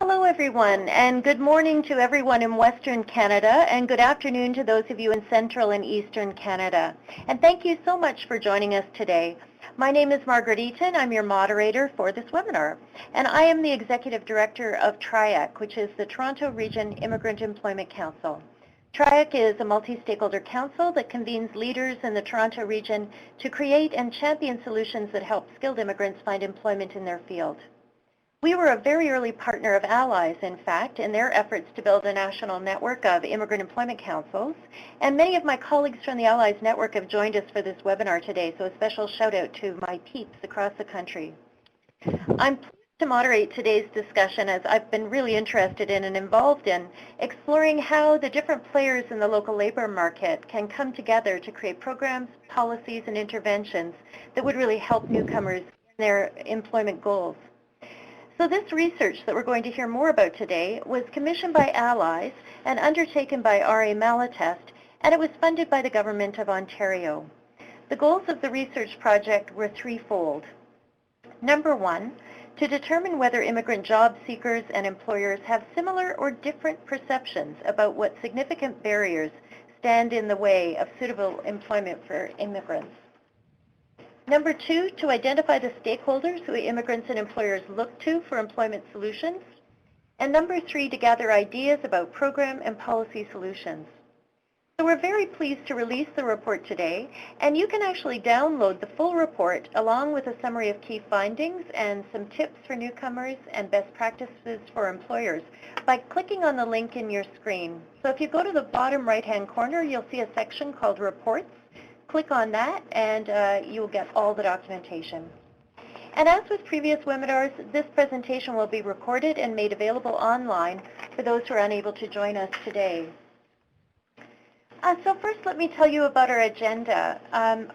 Hello everyone, and good morning to everyone in Western Canada, and good afternoon to those of you in Central and Eastern Canada. And thank you so much for joining us today. My name is Margaret Eaton. I'm your moderator for this webinar, and I am the Executive Director of TRIAC, which is the Toronto Region Immigrant Employment Council. TRIAC is a multi-stakeholder council that convenes leaders in the Toronto region to create and champion solutions that help skilled immigrants find employment in their field. We were a very early partner of Allies, in fact, in their efforts to build a national network of immigrant employment councils, and many of my colleagues from the Allies network have joined us for this webinar today, so a special shout out to my peeps across the country. I'm pleased to moderate today's discussion as I've been really interested in and involved in exploring how the different players in the local labor market can come together to create programs, policies, and interventions that would really help newcomers in their employment goals. So this research that we're going to hear more about today was commissioned by Allies and undertaken by RA Malatest, and it was funded by the Government of Ontario. The goals of the research project were threefold. Number one, to determine whether immigrant job seekers and employers have similar or different perceptions about what significant barriers stand in the way of suitable employment for immigrants. Number two, to identify the stakeholders who immigrants and employers look to for employment solutions. And number three, to gather ideas about program and policy solutions. So we're very pleased to release the report today, and you can actually download the full report along with a summary of key findings and some tips for newcomers and best practices for employers by clicking on the link in your screen. So if you go to the bottom right-hand corner, you'll see a section called Reports. Click on that and you'll get all the documentation. And as with previous webinars, this presentation will be recorded and made available online for those who are unable to join us today. So first, let me tell you about our agenda.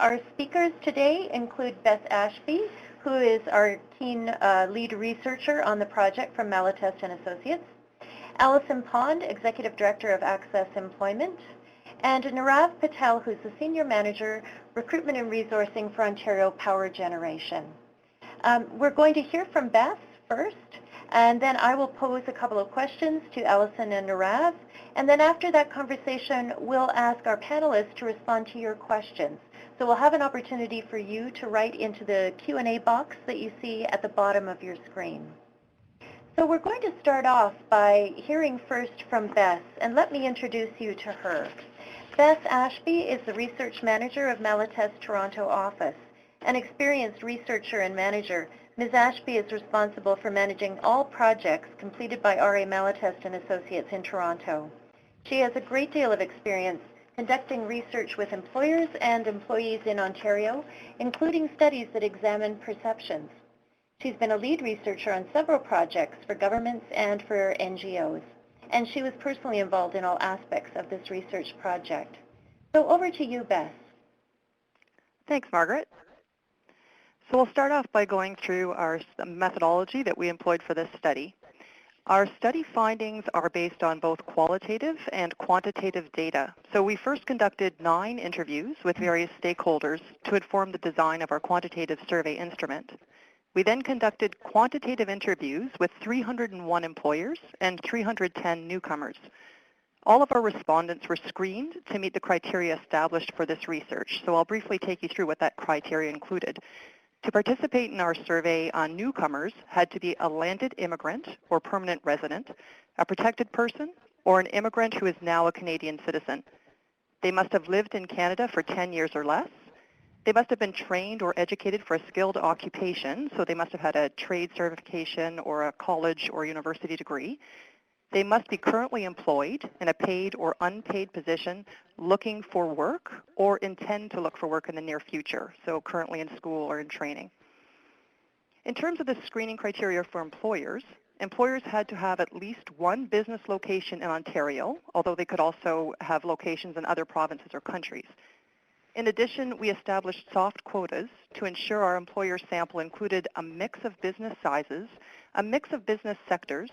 Our speakers today include Beth Ashby, who is our keen lead researcher on the project from Malatest and Associates, Alison Pond, Executive Director of Access Employment, and Nirav Patel, who's the Senior Manager, Recruitment and Resourcing for Ontario Power Generation. We're going to hear from Beth first, and then I will pose a couple of questions to Alison and Nirav, and then after that conversation, we'll ask our panelists to respond to your questions. So we'll have an opportunity for you to write into the Q&A box that you see at the bottom of your screen. So we're going to start off by hearing first from Beth, and let me introduce you to her. Beth Ashby is the Research Manager of Malatest Toronto office. An experienced researcher and manager, Ms. Ashby is responsible for managing all projects completed by RA Malatest and Associates in Toronto. She has a great deal of experience conducting research with employers and employees in Ontario, including studies that examine perceptions. She's been a lead researcher on several projects for governments and for NGOs, and she was personally involved in all aspects of this research project. So over to you, Beth. Thanks, Margaret. So we'll start off by going through our methodology that we employed for this study. Our study findings are based on both qualitative and quantitative data. So we first conducted 9 interviews with various stakeholders to inform the design of our quantitative survey instrument. We then conducted quantitative interviews with 301 employers and 310 newcomers. All of our respondents were screened to meet the criteria established for this research. So I'll briefly take you through what that criteria included. To participate in our survey, newcomers had to be a landed immigrant or permanent resident, a protected person, or an immigrant who is now a Canadian citizen. They must have lived in Canada for 10 years or less. They must have been trained or educated for a skilled occupation, so they must have had a trade certification or a college or university degree. They must be currently employed in a paid or unpaid position looking for work or intend to look for work in the near future, so currently in school or in training. In terms of the screening criteria for employers, employers had to have at least one business location in Ontario, although they could also have locations in other provinces or countries. In addition, we established soft quotas to ensure our employer sample included a mix of business sizes, a mix of business sectors,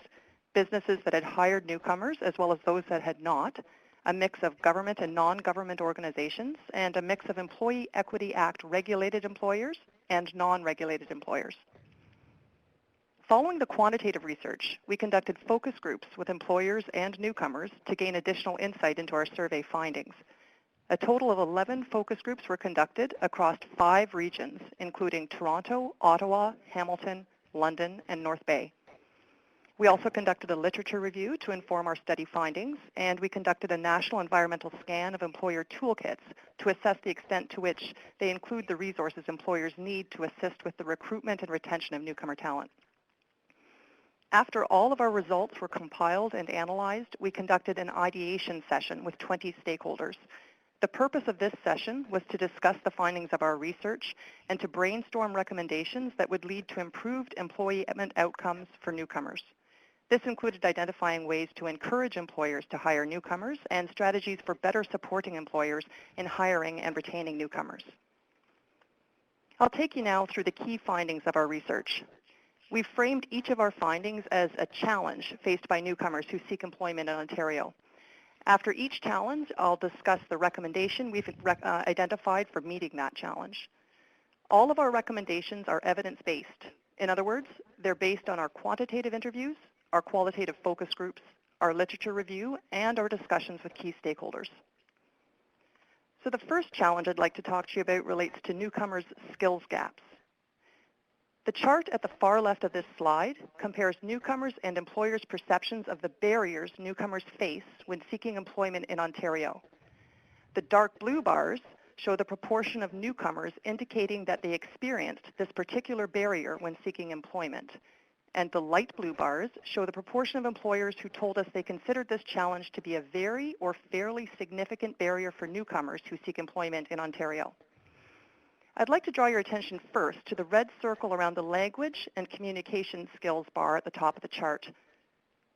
businesses that had hired newcomers as well as those that had not, a mix of government and non-government organizations, and a mix of Employee Equity Act regulated employers and non-regulated employers. Following the quantitative research, we conducted focus groups with employers and newcomers to gain additional insight into our survey findings. A total of 11 focus groups were conducted across 5 regions, including Toronto, Ottawa, Hamilton, London, and North Bay. We also conducted a literature review to inform our study findings, and we conducted a national environmental scan of employer toolkits to assess the extent to which they include the resources employers need to assist with the recruitment and retention of newcomer talent. After all of our results were compiled and analyzed, we conducted an ideation session with 20 stakeholders. The purpose of this session was to discuss the findings of our research and to brainstorm recommendations that would lead to improved employment outcomes for newcomers. This included identifying ways to encourage employers to hire newcomers and strategies for better supporting employers in hiring and retaining newcomers. I'll take you now through the key findings of our research. We've framed each of our findings as a challenge faced by newcomers who seek employment in Ontario. After each challenge, I'll discuss the recommendation we've identified for meeting that challenge. All of our recommendations are evidence-based. In other words, they're based on our quantitative interviews, our qualitative focus groups, our literature review, and our discussions with key stakeholders. So the first challenge I'd like to talk to you about relates to newcomers' skills gaps. The chart at the far left of this slide compares newcomers and employers' perceptions of the barriers newcomers face when seeking employment in Ontario. The dark blue bars show the proportion of newcomers indicating that they experienced this particular barrier when seeking employment. And the light blue bars show the proportion of employers who told us they considered this challenge to be a very or fairly significant barrier for newcomers who seek employment in Ontario. I'd like to draw your attention first to the red circle around the language and communication skills bar at the top of the chart.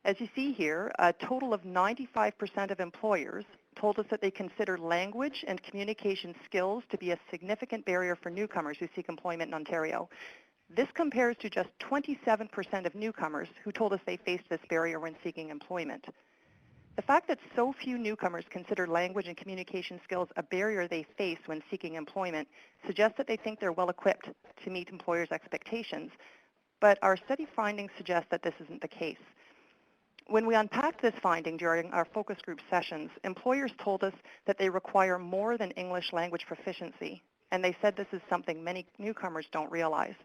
As you see here, a total of 95% of employers told us that they consider language and communication skills to be a significant barrier for newcomers who seek employment in Ontario. This compares to just 27% of newcomers who told us they faced this barrier when seeking employment. The fact that so few newcomers consider language and communication skills a barrier they face when seeking employment suggests that they think they're well equipped to meet employers' expectations, but our study findings suggest that this isn't the case. When we unpacked this finding during our focus group sessions, employers told us that they require more than English language proficiency, and they said this is something many newcomers don't realize.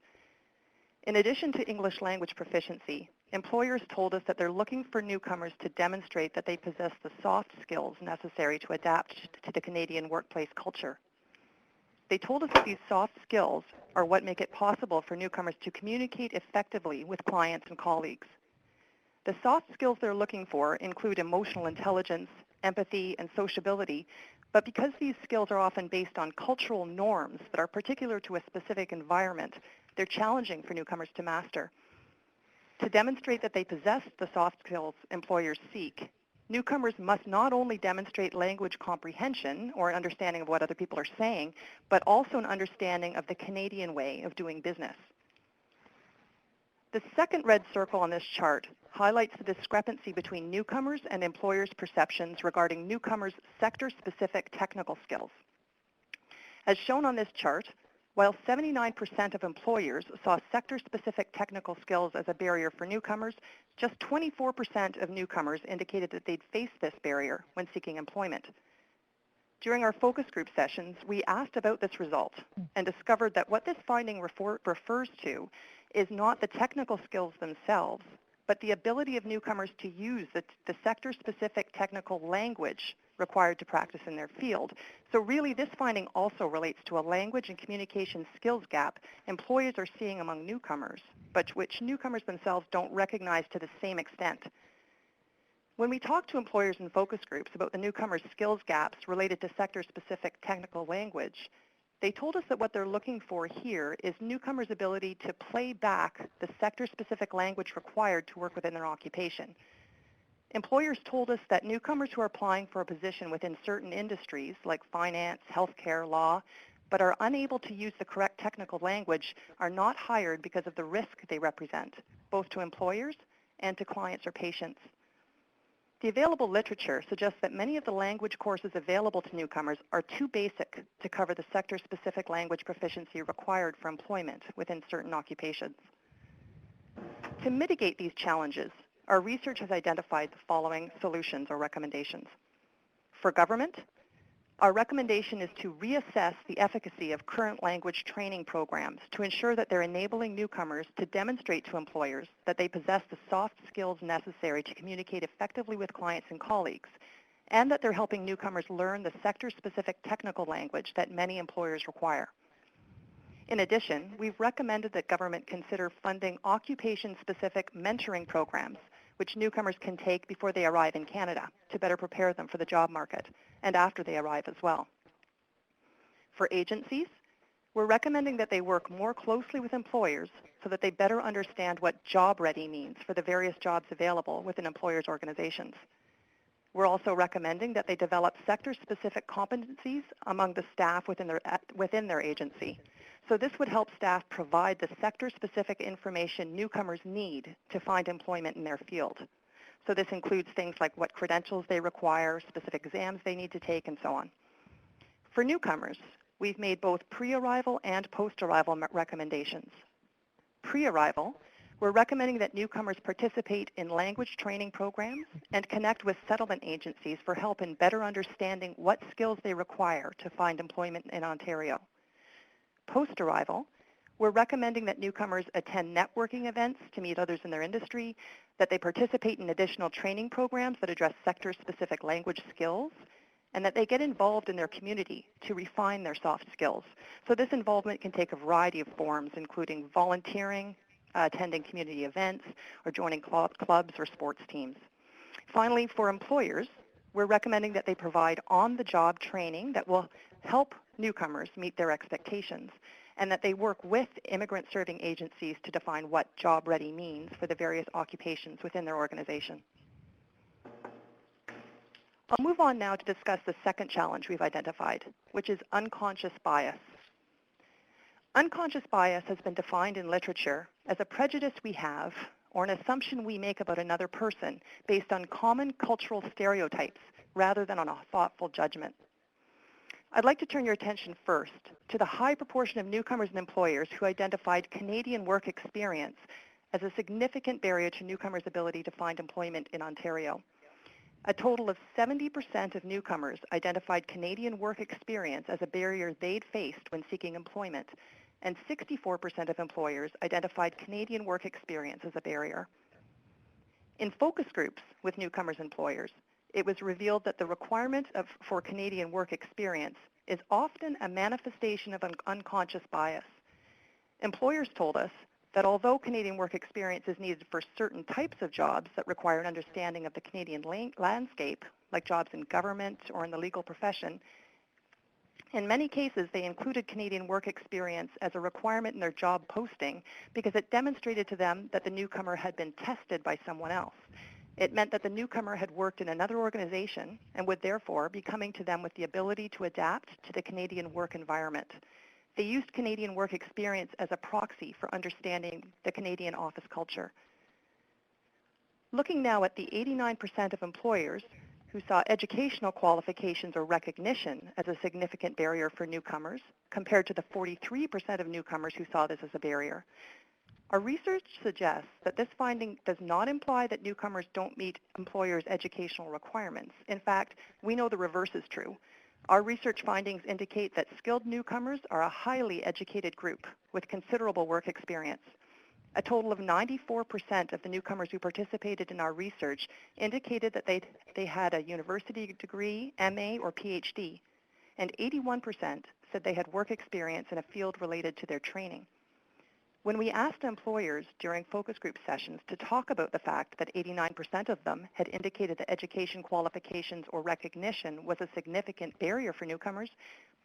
In addition to English language proficiency, employers told us that they're looking for newcomers to demonstrate that they possess the soft skills necessary to adapt to the Canadian workplace culture. They told us that these soft skills are what make it possible for newcomers to communicate effectively with clients and colleagues. The soft skills they're looking for include emotional intelligence, empathy, and sociability, but because these skills are often based on cultural norms that are particular to a specific environment, they're challenging for newcomers to master. To demonstrate that they possess the soft skills employers seek, newcomers must not only demonstrate language comprehension or an understanding of what other people are saying, but also an understanding of the Canadian way of doing business. The second red circle on this chart highlights the discrepancy between newcomers and employers' perceptions regarding newcomers' sector-specific technical skills. As shown on this chart, while 79% of employers saw sector-specific technical skills as a barrier for newcomers, just 24% of newcomers indicated that they'd face this barrier when seeking employment. During our focus group sessions, we asked about this result and discovered that what this finding refers to is not the technical skills themselves, but the ability of newcomers to use the sector-specific technical language required to practice in their field. So really, this finding also relates to a language and communication skills gap employers are seeing among newcomers, but which newcomers themselves don't recognize to the same extent. When we talk to employers in focus groups about the newcomers' skills gaps related to sector-specific technical language, they told us that what they're looking for here is newcomers' ability to play back the sector-specific language required to work within their occupation. Employers told us that newcomers who are applying for a position within certain industries like finance, healthcare, law, but are unable to use the correct technical language are not hired because of the risk they represent, both to employers and to clients or patients. The available literature suggests that many of the language courses available to newcomers are too basic to cover the sector-specific language proficiency required for employment within certain occupations. To mitigate these challenges, our research has identified the following solutions or recommendations. For government, our recommendation is to reassess the efficacy of current language training programs to ensure that they're enabling newcomers to demonstrate to employers that they possess the soft skills necessary to communicate effectively with clients and colleagues, and that they're helping newcomers learn the sector-specific technical language that many employers require. In addition, we've recommended that government consider funding occupation-specific mentoring programs, which newcomers can take before they arrive in Canada to better prepare them for the job market, and after they arrive as well. For agencies, we're recommending that they work more closely with employers so that they better understand what job ready means for the various jobs available within employers' organizations. We're also recommending that they develop sector-specific competencies among the staff within their agency. So this would help staff provide the sector-specific information newcomers need to find employment in their field. So this includes things like what credentials they require, specific exams they need to take, and so on. For newcomers, we've made both pre-arrival and post-arrival recommendations. Pre-arrival, we're recommending that newcomers participate in language training programs and connect with settlement agencies for help in better understanding what skills they require to find employment in Ontario. Post-arrival, we're recommending that newcomers attend networking events to meet others in their industry, that they participate in additional training programs that address sector-specific language skills, and that they get involved in their community to refine their soft skills. So this involvement can take a variety of forms, including volunteering, attending community events, or joining clubs or sports teams. Finally, for employers, we're recommending that they provide on-the-job training that will help newcomers meet their expectations, and that they work with immigrant-serving agencies to define what job-ready means for the various occupations within their organization. I'll move on now to discuss the second challenge we've identified, which is unconscious bias. Unconscious bias has been defined in literature as a prejudice we have or an assumption we make about another person based on common cultural stereotypes rather than on a thoughtful judgment. I'd like to turn your attention first to the high proportion of newcomers and employers who identified Canadian work experience as a significant barrier to newcomers' ability to find employment in Ontario. A total of 70% of newcomers identified Canadian work experience as a barrier they'd faced when seeking employment, and 64% of employers identified Canadian work experience as a barrier. In focus groups with newcomers' employers, it was revealed that the requirement for Canadian work experience is often a manifestation of an unconscious bias. Employers told us that although Canadian work experience is needed for certain types of jobs that require an understanding of the Canadian landscape, like jobs in government or in the legal profession, in many cases they included Canadian work experience as a requirement in their job posting because it demonstrated to them that the newcomer had been tested by someone else. It meant that the newcomer had worked in another organization and would therefore be coming to them with the ability to adapt to the Canadian work environment. They used Canadian work experience as a proxy for understanding the Canadian office culture. Looking now at the 89% of employers who saw educational qualifications or recognition as a significant barrier for newcomers, compared to the 43% of newcomers who saw this as a barrier, our research suggests that this finding does not imply that newcomers don't meet employers' educational requirements. In fact, we know the reverse is true. Our research findings indicate that skilled newcomers are a highly educated group with considerable work experience. A total of 94% of the newcomers who participated in our research indicated that they had a university degree, MA, or PhD, and 81% said they had work experience in a field related to their training. When we asked employers during focus group sessions to talk about the fact that 89% of them had indicated that education qualifications or recognition was a significant barrier for newcomers,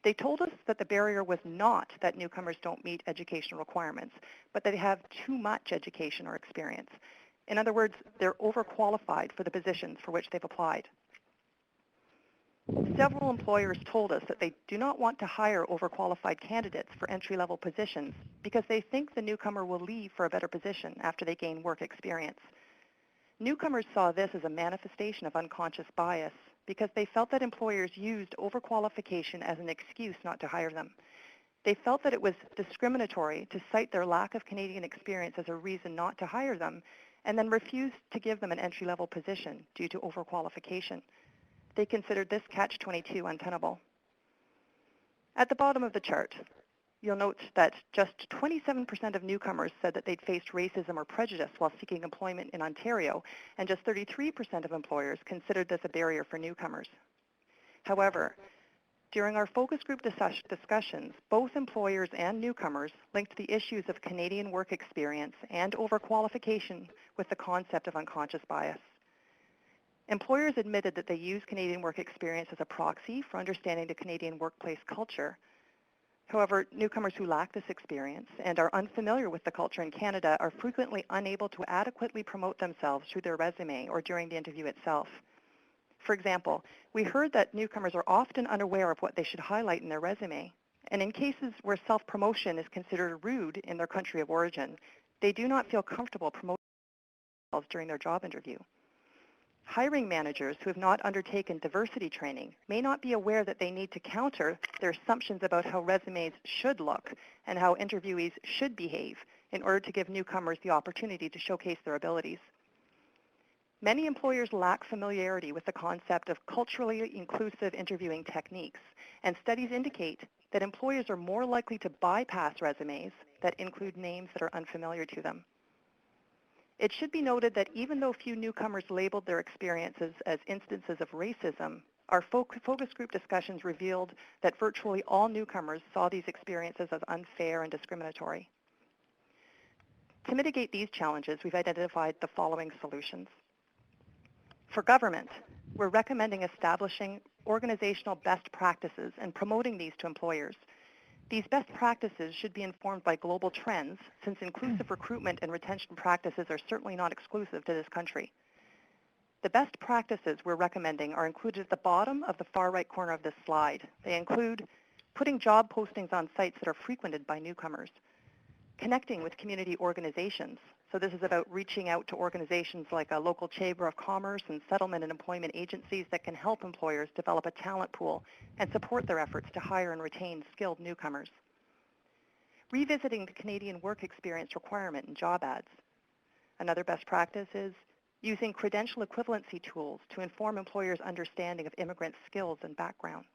they told us that the barrier was not that newcomers don't meet educational requirements, but that they have too much education or experience. In other words, they're overqualified for the positions for which they've applied. Several employers told us that they do not want to hire overqualified candidates for entry-level positions because they think the newcomer will leave for a better position after they gain work experience. Newcomers saw this as a manifestation of unconscious bias because they felt that employers used overqualification as an excuse not to hire them. They felt that it was discriminatory to cite their lack of Canadian experience as a reason not to hire them, and then refused to give them an entry-level position due to overqualification. They considered this catch-22 untenable. At the bottom of the chart, you'll note that just 27% of newcomers said that they'd faced racism or prejudice while seeking employment in Ontario, and just 33% of employers considered this a barrier for newcomers. However, during our focus group discussions, both employers and newcomers linked the issues of Canadian work experience and overqualification with the concept of unconscious bias. Employers admitted that they use Canadian work experience as a proxy for understanding the Canadian workplace culture. However, newcomers who lack this experience and are unfamiliar with the culture in Canada are frequently unable to adequately promote themselves through their resume or during the interview itself. For example, we heard that newcomers are often unaware of what they should highlight in their resume, and in cases where self-promotion is considered rude in their country of origin, they do not feel comfortable promoting themselves during their job interview. Hiring managers who have not undertaken diversity training may not be aware that they need to counter their assumptions about how resumes should look and how interviewees should behave in order to give newcomers the opportunity to showcase their abilities. Many employers lack familiarity with the concept of culturally inclusive interviewing techniques, and studies indicate that employers are more likely to bypass resumes that include names that are unfamiliar to them. It should be noted that even though few newcomers labeled their experiences as instances of racism, our focus group discussions revealed that virtually all newcomers saw these experiences as unfair and discriminatory. To mitigate these challenges, we've identified the following solutions. For government, we're recommending establishing organizational best practices and promoting these to employers. These best practices should be informed by global trends, since inclusive recruitment and retention practices are certainly not exclusive to this country. The best practices we're recommending are included at the bottom of the far right corner of this slide. They include putting job postings on sites that are frequented by newcomers, connecting with community organizations. So this is about reaching out to organizations like a local chamber of commerce and settlement and employment agencies that can help employers develop a talent pool and support their efforts to hire and retain skilled newcomers. Revisiting the Canadian work experience requirement in job ads. Another best practice is using credential equivalency tools to inform employers' understanding of immigrant skills and background.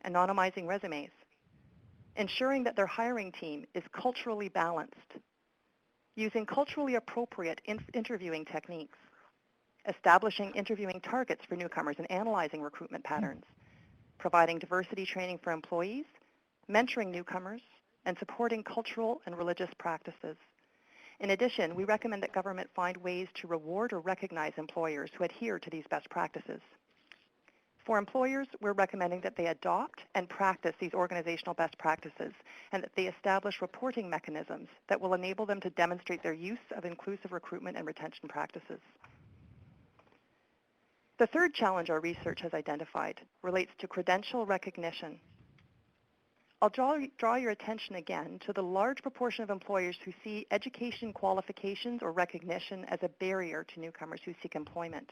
Anonymizing resumes. Ensuring that their hiring team is culturally balanced. Using culturally appropriate interviewing techniques, establishing interviewing targets for newcomers and analyzing recruitment patterns, providing diversity training for employees, mentoring newcomers, and supporting cultural and religious practices. In addition, we recommend that government find ways to reward or recognize employers who adhere to these best practices. For employers, we're recommending that they adopt and practice these organizational best practices and that they establish reporting mechanisms that will enable them to demonstrate their use of inclusive recruitment and retention practices. The third challenge our research has identified relates to credential recognition. I'll draw your attention again to the large proportion of employers who see education qualifications or recognition as a barrier to newcomers who seek employment.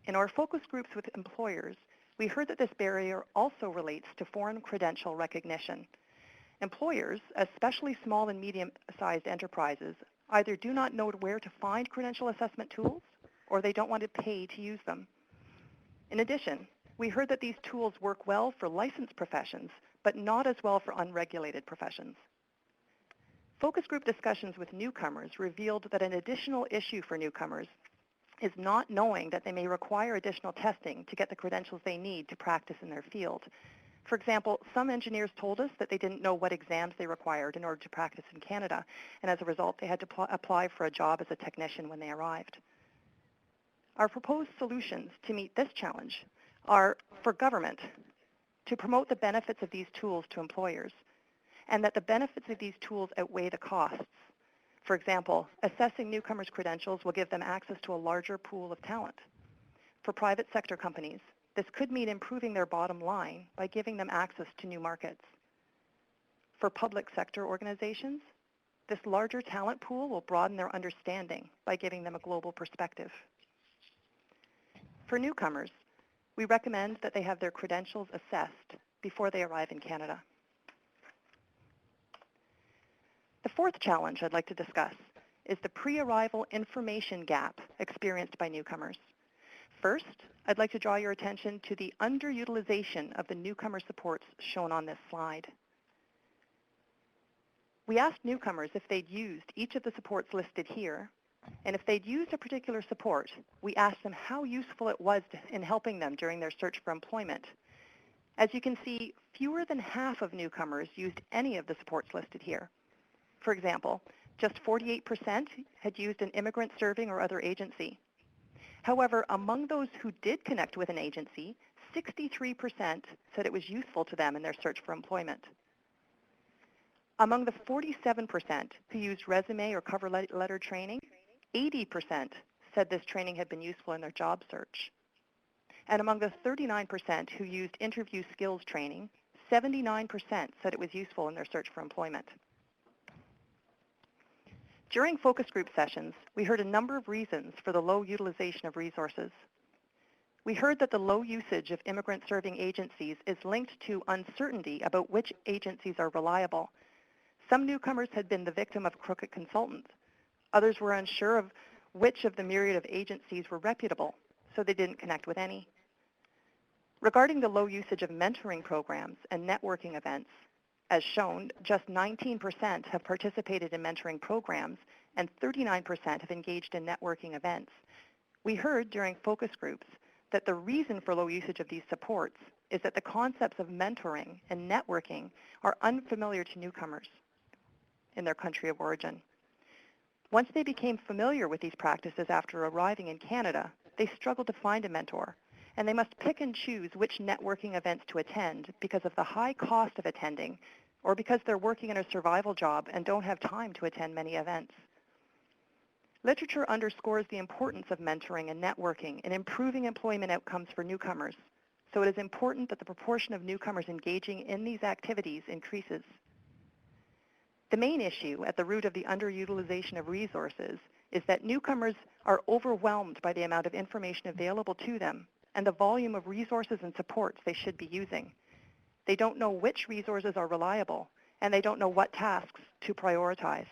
In our focus groups with employers, we heard that this barrier also relates to foreign credential recognition. Employers, especially small and medium-sized enterprises, either do not know where to find credential assessment tools or they don't want to pay to use them. In addition, we heard that these tools work well for licensed professions, but not as well for unregulated professions. Focus group discussions with newcomers revealed that an additional issue for newcomers is not knowing that they may require additional testing to get the credentials they need to practice in their field. For example, some engineers told us that they didn't know what exams they required in order to practice in Canada, and as a result, they had to apply for a job as a technician when they arrived. Our proposed solutions to meet this challenge are for government to promote the benefits of these tools to employers, and that the benefits of these tools outweigh the costs. For example, assessing newcomers' credentials will give them access to a larger pool of talent. For private sector companies, this could mean improving their bottom line by giving them access to new markets. For public sector organizations, this larger talent pool will broaden their understanding by giving them a global perspective. For newcomers, we recommend that they have their credentials assessed before they arrive in Canada. fourth challenge I'd like to discuss is the pre-arrival information gap experienced by newcomers. First, I'd like to draw your attention to the underutilization of the newcomer supports shown on this slide. We asked newcomers if they'd used each of the supports listed here, and if they'd used a particular support, we asked them how useful it was in helping them during their search for employment. As you can see, fewer than half of newcomers used any of the supports listed here. For example, just 48% had used an immigrant serving or other agency. However, among those who did connect with an agency, 63% said it was useful to them in their search for employment. Among the 47% who used resume or cover letter training, 80% said this training had been useful in their job search. And among the 39% who used interview skills training, 79% said it was useful in their search for employment. During focus group sessions, we heard a number of reasons for the low utilization of resources. We heard that the low usage of immigrant serving agencies is linked to uncertainty about which agencies are reliable. Some newcomers had been the victim of crooked consultants. Others were unsure of which of the myriad of agencies were reputable, so they didn't connect with any. Regarding the low usage of mentoring programs and networking events, as shown, just 19% have participated in mentoring programs and 39% have engaged in networking events. We heard during focus groups that the reason for low usage of these supports is that the concepts of mentoring and networking are unfamiliar to newcomers in their country of origin. Once they became familiar with these practices after arriving in Canada, they struggled to find a mentor, and they must pick and choose which networking events to attend because of the high cost of attending, or because they're working in a survival job and don't have time to attend many events. Literature underscores the importance of mentoring and networking in improving employment outcomes for newcomers, so it is important that the proportion of newcomers engaging in these activities increases. The main issue at the root of the underutilization of resources is that newcomers are overwhelmed by the amount of information available to them and the volume of resources and supports they should be using. They don't know which resources are reliable, and they don't know what tasks to prioritize.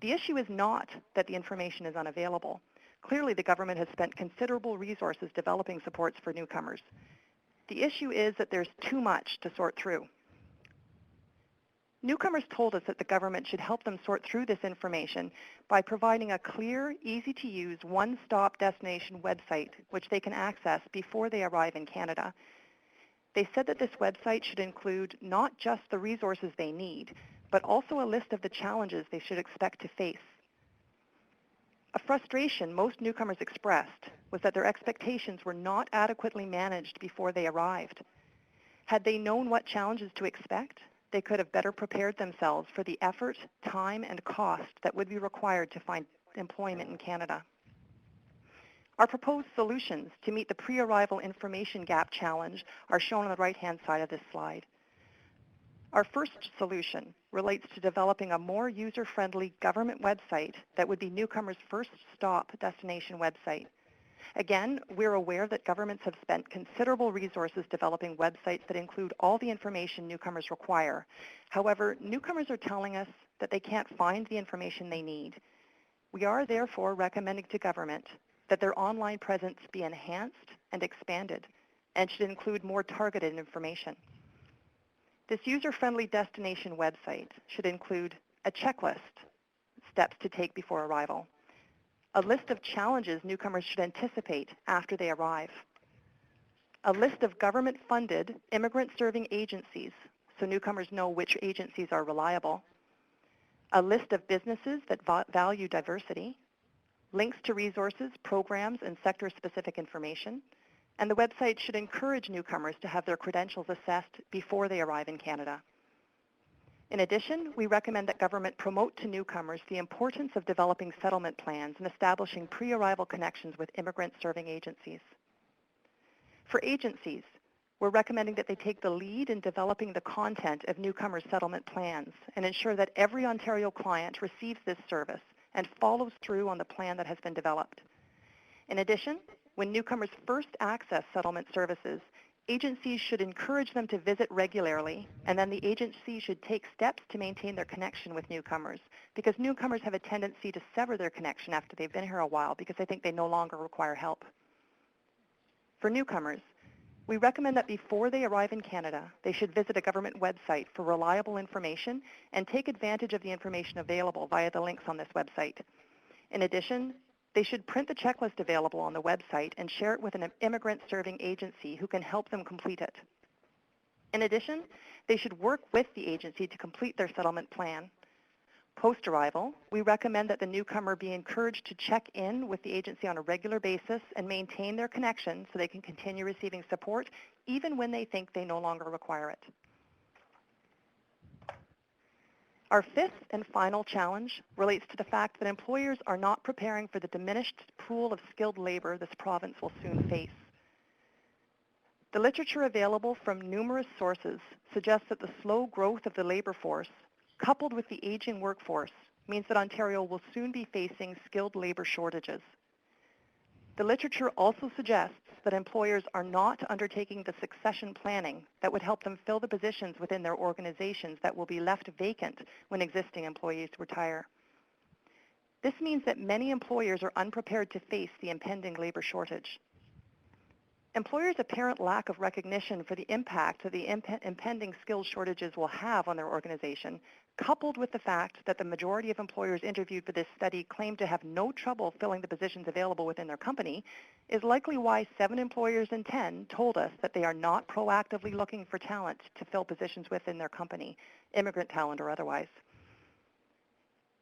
The issue is not that the information is unavailable. Clearly, the government has spent considerable resources developing supports for newcomers. The issue is that there's too much to sort through. Newcomers told us that the government should help them sort through this information by providing a clear, easy-to-use, one-stop destination website which they can access before they arrive in Canada. They said that this website should include not just the resources they need, but also a list of the challenges they should expect to face. A frustration most newcomers expressed was that their expectations were not adequately managed before they arrived. Had they known what challenges to expect, they could have better prepared themselves for the effort, time, and cost that would be required to find employment in Canada. Our proposed solutions to meet the pre-arrival information gap challenge are shown on the right-hand side of this slide. Our first solution relates to developing a more user-friendly government website that would be newcomers' first stop destination website. Again, we're aware that governments have spent considerable resources developing websites that include all the information newcomers require. However, newcomers are telling us that they can't find the information they need. We are therefore recommending to government that their online presence be enhanced and expanded and should include more targeted information. This user-friendly destination website should include a checklist, steps to take before arrival, a list of challenges newcomers should anticipate after they arrive, a list of government-funded immigrant-serving agencies so newcomers know which agencies are reliable, a list of businesses that value diversity, links to resources, programs, and sector-specific information, and the website should encourage newcomers to have their credentials assessed before they arrive in Canada. In addition, we recommend that government promote to newcomers the importance of developing settlement plans and establishing pre-arrival connections with immigrant-serving agencies. For agencies, we're recommending that they take the lead in developing the content of newcomers' settlement plans and ensure that every Ontario client receives this service and follows through on the plan that has been developed. In addition, when newcomers first access settlement services, Agencies should encourage them to visit regularly, and then the agency should take steps to maintain their connection with newcomers, because newcomers have a tendency to sever their connection after they've been here a while because they think they no longer require help. For newcomers, we recommend that before they arrive in Canada, they should visit a government website for reliable information and take advantage of the information available via the links on this website. In addition, they should print the checklist available on the website and share it with an immigrant serving agency who can help them complete it. In addition, they should work with the agency to complete their settlement plan. Post-arrival, we recommend that the newcomer be encouraged to check in with the agency on a regular basis and maintain their connection so they can continue receiving support even when they think they no longer require it. Our fifth and final challenge relates to the fact that employers are not preparing for the diminished pool of skilled labor this province will soon face. The literature available from numerous sources suggests that the slow growth of the labor force, coupled with the aging workforce, means that Ontario will soon be facing skilled labor shortages. The literature also suggests that employers are not undertaking the succession planning that would help them fill the positions within their organizations that will be left vacant when existing employees retire. This means that many employers are unprepared to face the impending labor shortage. Employers' apparent lack of recognition for the impact that the impending skills shortages will have on their organization, coupled with the fact that the majority of employers interviewed for this study claim to have no trouble filling the positions available within their company, is likely why 7 employers in 10 told us that they are not proactively looking for talent to fill positions within their company, immigrant talent or otherwise.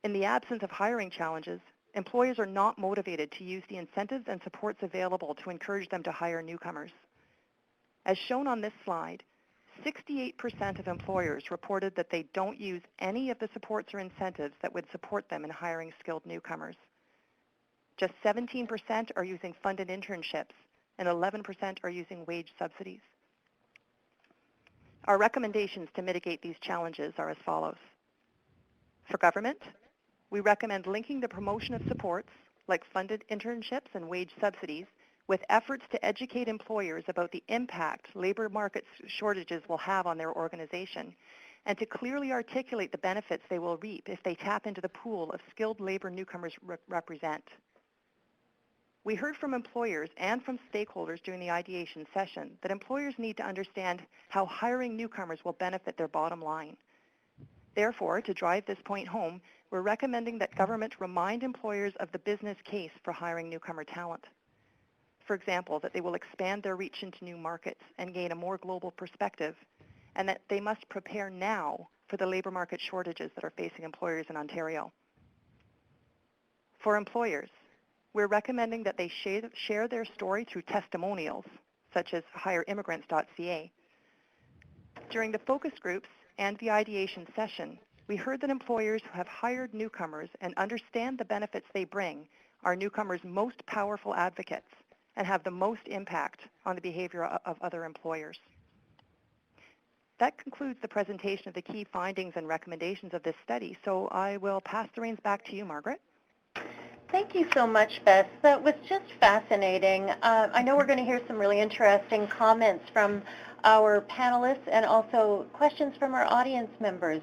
In the absence of hiring challenges, employers are not motivated to use the incentives and supports available to encourage them to hire newcomers. As shown on this slide, 68% of employers reported that they don't use any of the supports or incentives that would support them in hiring skilled newcomers. Just 17% are using funded internships, and 11% are using wage subsidies. Our recommendations to mitigate these challenges are as follows. For government, we recommend linking the promotion of supports, like funded internships and wage subsidies, with efforts to educate employers about the impact labor market shortages will have on their organization, and to clearly articulate the benefits they will reap if they tap into the pool of skilled labor newcomers represent. We heard from employers and from stakeholders during the ideation session that employers need to understand how hiring newcomers will benefit their bottom line. Therefore, to drive this point home, we're recommending that government remind employers of the business case for hiring newcomer talent. For example, that they will expand their reach into new markets and gain a more global perspective, and that they must prepare now for the labor market shortages that are facing employers in Ontario. For employers, we're recommending that they share their story through testimonials, such as hireimmigrants.ca. During the focus groups and the ideation session, we heard that employers who have hired newcomers and understand the benefits they bring are newcomers' most powerful advocates and have the most impact on the behavior of other employers. That concludes the presentation of the key findings and recommendations of this study, so I will pass the reins back to you, Margaret. Thank you so much, Beth. That was just fascinating. I know we're going to hear some really interesting comments from our panelists and also questions from our audience members.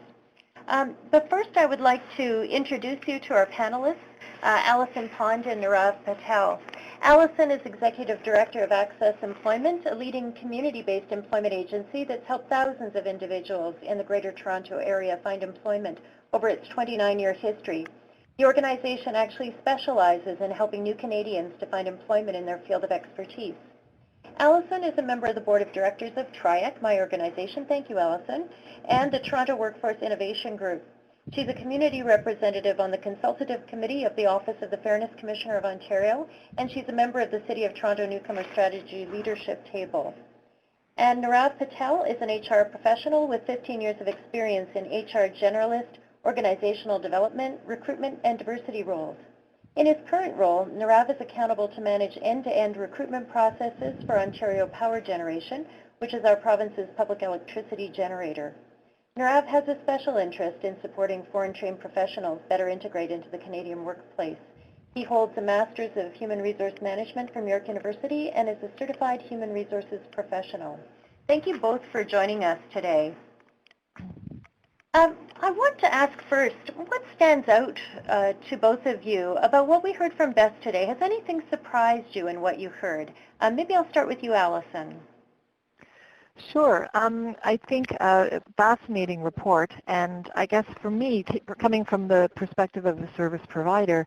But first, I would like to introduce you to our panelists, Alison Pond and Nirav Patel. Alison is Executive Director of Access Employment, a leading community-based employment agency that's helped thousands of individuals in the Greater Toronto Area find employment over its 29-year history. The organization actually specializes in helping new Canadians to find employment in their field of expertise. Alison is a member of the Board of Directors of TRIAC, my organization, thank you Alison, and the Toronto Workforce Innovation Group. She's a community representative on the Consultative Committee of the Office of the Fairness Commissioner of Ontario, and she's a member of the City of Toronto Newcomer Strategy Leadership Table. And Nirav Patel is an HR professional with 15 years of experience in HR generalist, organizational development, recruitment, and diversity roles. In his current role, Nirav is accountable to manage end-to-end recruitment processes for Ontario Power Generation, which is our province's public electricity generator. Nirav has a special interest in supporting foreign-trained professionals better integrate into the Canadian workplace. He holds a Master's of Human Resource Management from York University and is a Certified Human Resources Professional. Thank you both for joining us today. I want to ask first, what stands out to both of you about what we heard from Beth today? Has anything surprised you in what you heard? Maybe I'll start with you, Allison. Sure. I think a fascinating report, and I guess for me, coming from the perspective of a service provider,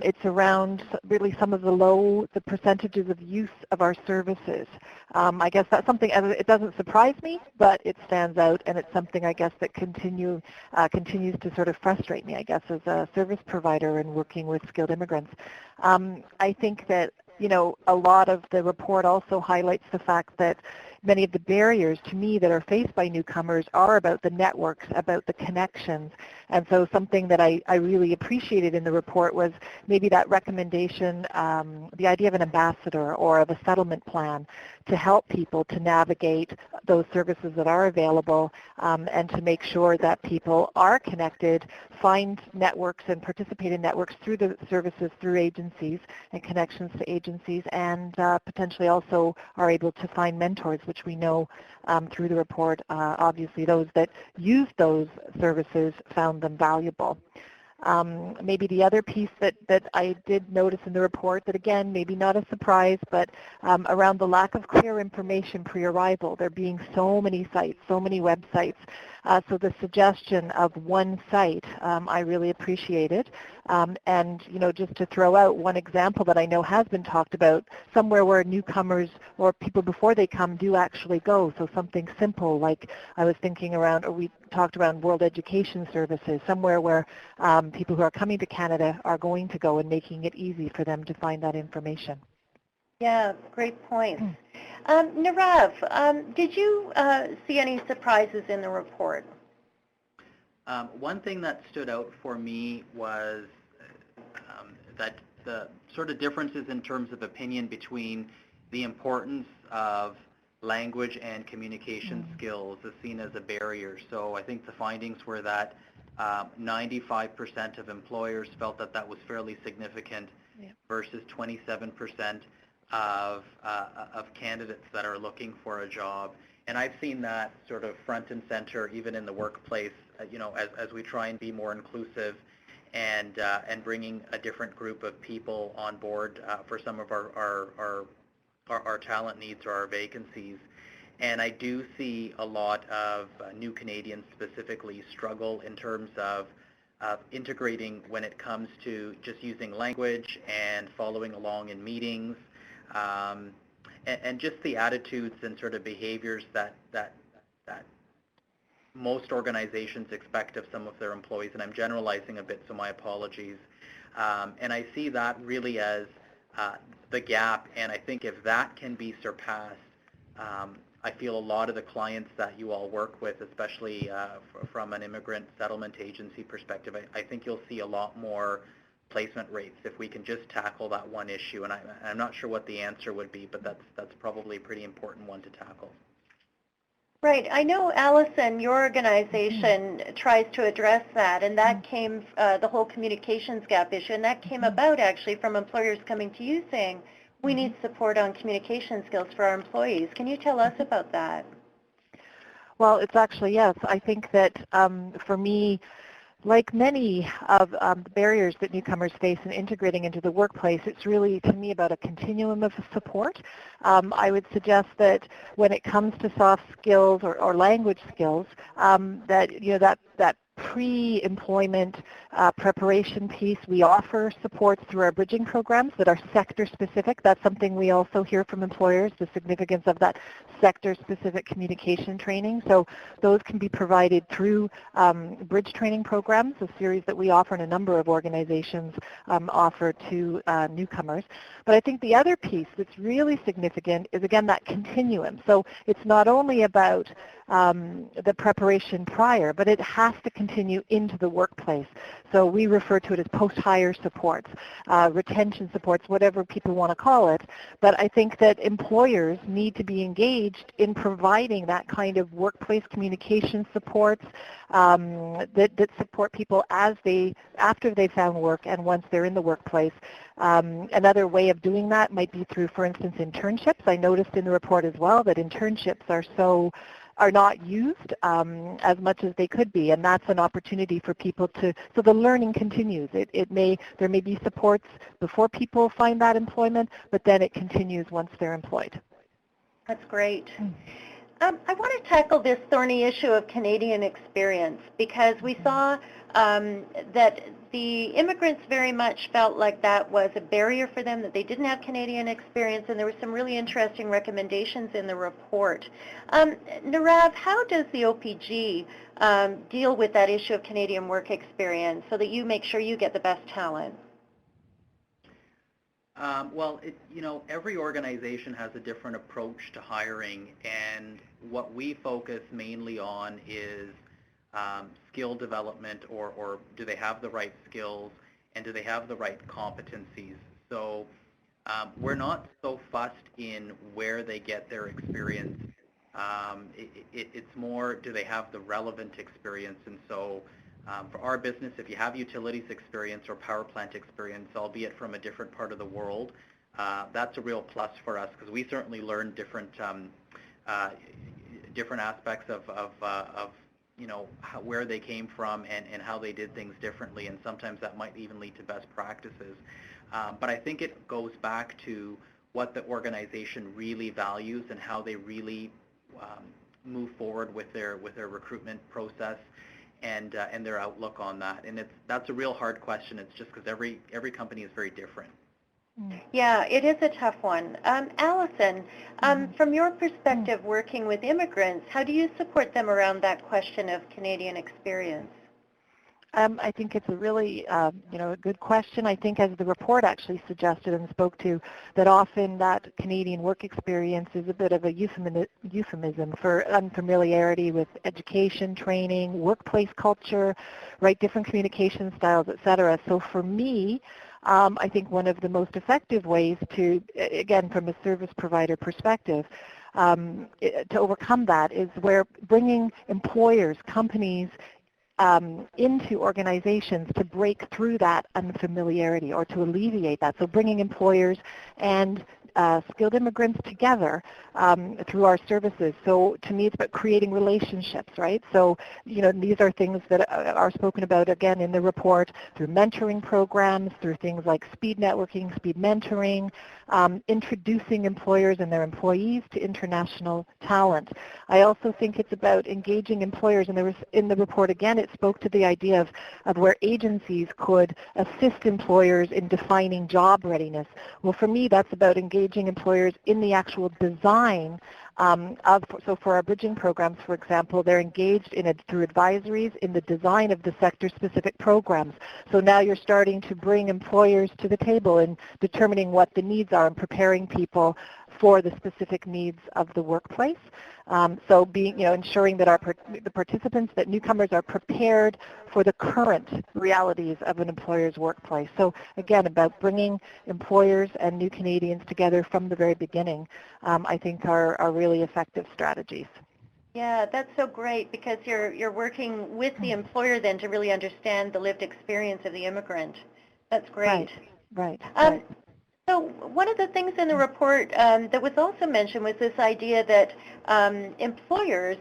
it's around really some of the percentages of use of our services. I guess that's something, it doesn't surprise me, but it stands out, and it's something I guess that continues to sort of frustrate me, I guess, as a service provider and working with skilled immigrants. I think that, you know, a lot of the report also highlights the fact that many of the barriers to me that are faced by newcomers are about the networks, about the connections. And so something that I really appreciated in the report was maybe that recommendation, the idea of an ambassador or of a settlement plan to help people to navigate those services that are available and to make sure that people are connected, find networks and participate in networks through the services, through agencies and connections to agencies, and potentially also are able to find mentors, which we know through the report, obviously those that use those services found them valuable. Maybe the other piece that I did notice in the report that, again, maybe not a surprise, but around the lack of clear information pre-arrival. There being so many sites, so many websites. So the suggestion of one site, I really appreciated. And, you know, just to throw out one example that I know has been talked about, somewhere where newcomers or people before they come do actually go. So something simple like I was thinking around, or we talked around World Education Services, somewhere where people who are coming to Canada are going to go and making it easy for them to find that information. Yeah, great points. Nirav, did you see any surprises in the report? One thing that stood out for me was that the sort of differences in terms of opinion between the importance of language and communication skills is seen as a barrier. So I think the findings were that 95% of employers felt that that was fairly significant versus 27% of candidates that are looking for a job. And I've seen that sort of front and center even in the workplace, you know, as we try and be more inclusive and bringing a different group of people on board for some of our talent needs or our vacancies. And I do see a lot of new Canadians specifically struggle in terms of integrating when it comes to just using language and following along in meetings, and just the attitudes and sort of behaviors that most organizations expect of some of their employees. And I'm generalizing a bit, so my apologies. And I see that really as the gap, and I think if that can be surpassed, I feel a lot of the clients that you all work with, especially from an immigrant settlement agency perspective, I think you'll see a lot more placement rates if we can just tackle that one issue. And I'm not sure what the answer would be, but that's probably a pretty important one to tackle. Right. I know, Allison, your organization tries to address that, and that came, the whole communications gap issue, and that came about actually from employers coming to you saying, we need support on communication skills for our employees. Can you tell us about that? Well, it's actually, yes. I think that for me, like many of the barriers that newcomers face in integrating into the workplace, it's really, to me, about a continuum of support. I would suggest that when it comes to soft skills or language skills, that, you know, that pre-employment preparation piece, we offer supports through our bridging programs that are sector-specific. That's something we also hear from employers, the significance of that sector-specific communication training. So those can be provided through bridge training programs, a series that we offer and a number of organizations offer to newcomers. But I think the other piece that's really significant is, again, that continuum. So it's not only about the preparation prior, but it has to continue continue into the workplace. So we refer to it as post-hire supports, retention supports, whatever people want to call it. But I think that employers need to be engaged in providing that kind of workplace communication supports that support people after they found work and once they're in the workplace. Another way of doing that might be through, for instance, internships. I noticed in the report as well that internships are not used as much as they could be, and that's an opportunity for people so the learning continues. There may be supports before people find that employment, but then it continues once they're employed. That's great. I want to tackle this thorny issue of Canadian experience, because we saw that the immigrants very much felt like that was a barrier for them, that they didn't have Canadian experience, and there were some really interesting recommendations in the report. Nirav, how does the OPG deal with that issue of Canadian work experience so that you make sure you get the best talent? Well, every organization has a different approach to hiring, and what we focus mainly on is skill development, or do they have the right skills, and do they have the right competencies. So we're not so fussed in where they get their experience. It's more, do they have the relevant experience? And so for our business, if you have utilities experience or power plant experience, albeit from a different part of the world, that's a real plus for us, because we certainly learn different aspects of where they came from and how they did things differently, and sometimes that might even lead to best practices. But I think it goes back to what the organization really values and how they really move forward with their recruitment process and their outlook on that. And that's a real hard question. It's just because every company is very different. Yeah, it is a tough one. Allison, from your perspective working with immigrants, how do you support them around that question of Canadian experience? I think it's a really a good question. I think, as the report actually suggested and spoke to, that often that Canadian work experience is a bit of a euphemism for unfamiliarity with education, training, workplace culture, right, different communication styles, et cetera. So for me, I think one of the most effective ways to, again, from a service provider perspective, to overcome that is where bringing employers, companies, into organizations to break through that unfamiliarity or to alleviate that. So bringing employers and skilled immigrants together through our services. So to me, it's about creating relationships, right? So, these are things that are spoken about, again, in the report, through mentoring programs, through things like speed networking, speed mentoring, introducing employers and their employees to international talent. I also think it's about engaging employers, and there was, in the report, again, it spoke to the idea of where agencies could assist employers in defining job readiness. Well, for me, that's about engaging employers in the actual design so for our bridging programs, for example, they're engaged through advisories in the design of the sector-specific programs. So now you're starting to bring employers to the table in determining what the needs are and preparing people for the specific needs of the workplace. So ensuring that the participants, that newcomers are prepared for the current realities of an employer's workplace. So again, about bringing employers and new Canadians together from the very beginning, I think are really effective strategies. Yeah, that's so great, because you're working with the employer then to really understand the lived experience of the immigrant. That's great. Right. So one of the things in the report that was also mentioned was this idea that employers